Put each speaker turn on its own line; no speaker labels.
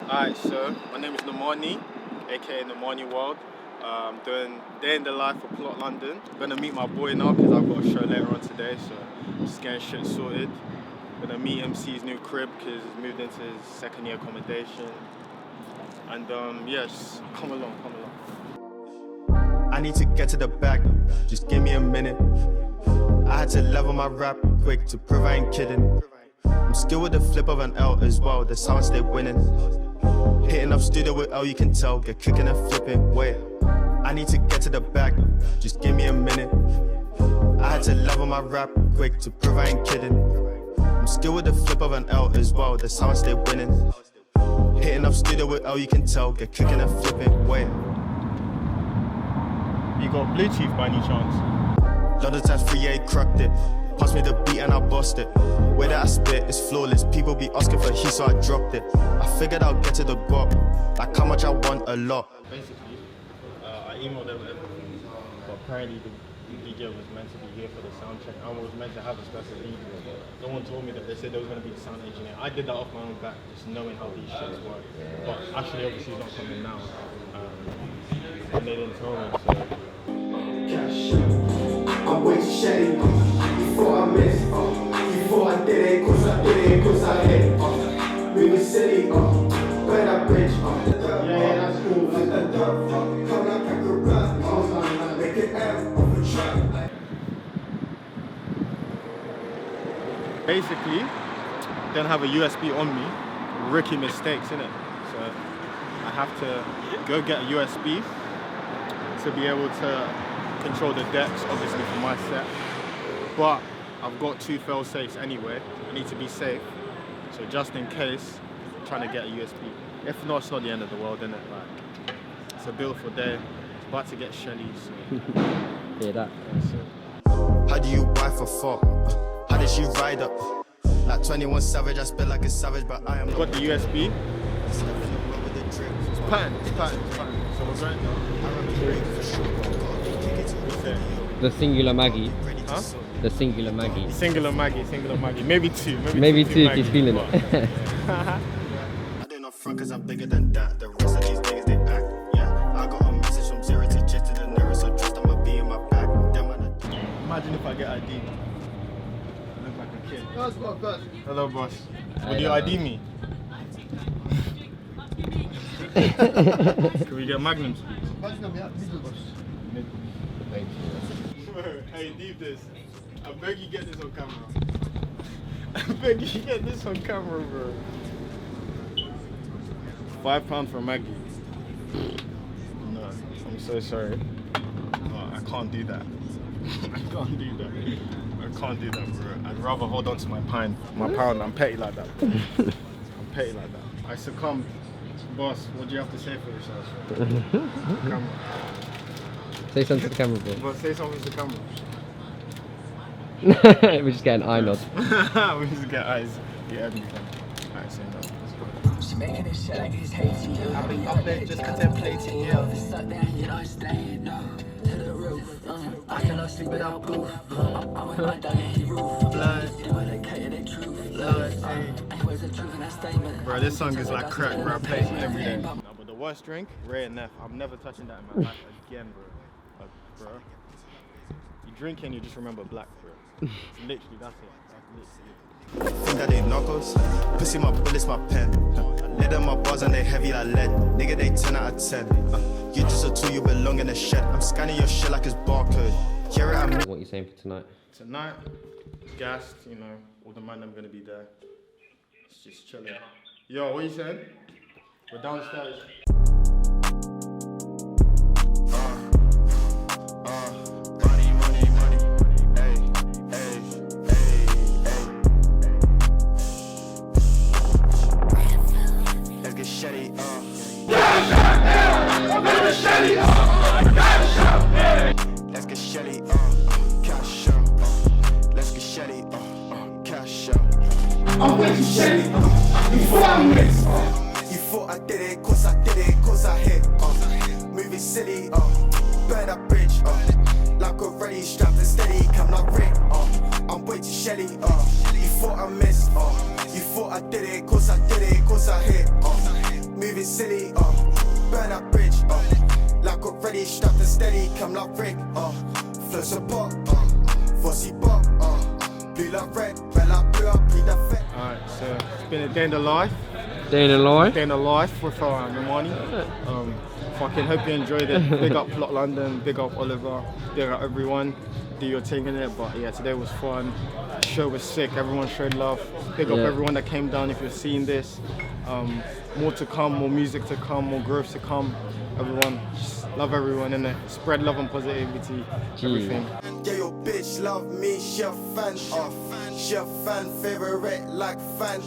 Alright, so my name is Namani, aka NamaniWorld. Doing day in the life of Plot London. Gonna meet my boy now because I've got a show later on today, so just getting shit sorted. Gonna meet him, see his new crib because he's moved into his second year accommodation. And yes, come along. I need to get to the bag, just give me a minute. I had to level my rap quick to prove I ain't kidding. I'm skilled with the flip of an L as well, that's how I stay winning. Hitting up studio with L, you can tell, get kicking and flipping. Wait, I need to get to the bag, just give me a minute. I had to level my rap quick to prove I ain't kidding. I'm skilled with the flip of an L as well, that's how I stay winning. Hitting up studio with L, you can tell, get kicking and flipping. Wait, you got Bluetooth by any chance? London times 3A cracked it. Pass me the beat and I bust it. Way that I spit is flawless. People be asking for heat, so I dropped it. I figured I'll get to the guap. Like how much I want, a lot. Basically, I emailed them everything, but apparently the DJ was meant to be here for the sound check. I was meant to have a special DJ. No one told me that. They said there was going to be the sound engineer. I did that off my own back, just knowing how these shits work. But actually, obviously, he's not coming now. And they didn't tell me, so.
I'm way too shady, before I miss, before I did it, cause I hit, moving city, burn that bridge, yeah, that's cool, come like a garage, make it out of a trap.
Basically, don't have a USB on me, rookie mistakes, innit? So I have to go get a USB to be able to control the decks, obviously for my set, but I've got 2 fail safes anyway. I need to be safe, so just in case, I'm trying to get a USB. If not, it's not the end of the world, innit? Like, it's a beautiful day. It's about to get SHELLY. So.
Hear that?
How do you wife a fuck? How did she ride up? Like 21 Savage, I spit like a savage, but I am not.
Got the USB. It's pattern. So we're going now.
The singular Maggie.
Huh?
The singular Maggie.
Singular Maggie. Maybe two
if he's feeling it.
I do not front cause I'm bigger than that. The rest of these niggas they act. Yeah, I got a message from 0 to J to the nearest, so trust I'ma be in my back.
Imagine if I get ID. I look like a kid. Hello, boss. Would you ID me? Can we get magnums, please?
Magnum, yeah, middle boss.
Thank you. Hey, leave this. I beg you get this on camera. Bro. £5 for Maggie. No, I'm so sorry. No, I can't do that. I can't do that, bro. I'd rather hold on to my pound. I'm petty like that. I succumbed. Boss, what do you have to say for yourself? Camera.
Say something to the camera, bro.
Boss, say something to the camera.
We just get an eye nod.
We just get eyes. Yeah, everything. Alright, say no.
She making this shit like it's hating you.
I've been up there just contemplating you.
Suck down, you don't stay, no. To the roof. I cannot sleep without proof. I went right down the roof.
Blood.
You know they cater their truth. Where's the truth in that statement?
Bro, this song is like crack, bro. I play it every day. No, but the worst drink, Ray and Neff. I'm never touching that in my life again, bro. Bro. You drink and you just remember black, bro. Literally, that's it.
Think that they knuckles, pussy my bullets, my pen. Lead on my bars and they heavy like lead. Nigga, they 10 out of 10. You just a tool, you belong in a shed. I'm scanning your shit like it's barcode. Here I'm.
What are you saying for tonight?
Tonight, gassed, you know, all the man I'm gonna be there. It's just chilling. Yo, what you saying? We're downstairs.
Let's get SHELLY, cash out. Let's get SHELLY, cash out. I'm way too SHELLY, before I miss. You thought I did it, cause I hit. Moving silly, burn that bridge, like already strapped and steady, come like Rick. I'm way too SHELLY, you thought I missed. You thought I did it, cause I hit. silly, burn that bridge, like already strapped and steady, come like Rick, flow support, Fossy bop, blue like red, red like blue, I plead that fit.
Alright, so it's been a day in the life.
Day in the life.
Day in the life with Namani. Fucking hope you enjoyed it. Big up PlotldN, big up Oliver, big up everyone. Do your thing in it, but yeah, today was fun. The show was sick, everyone showed love. Big up everyone that came down if you're seeing this. More to come, more music to come, more growth to come. Everyone, just love everyone in it. Spread love and positivity, everything.
Yeah, your bitch love me, she a fan, she a fan, favorite like fan,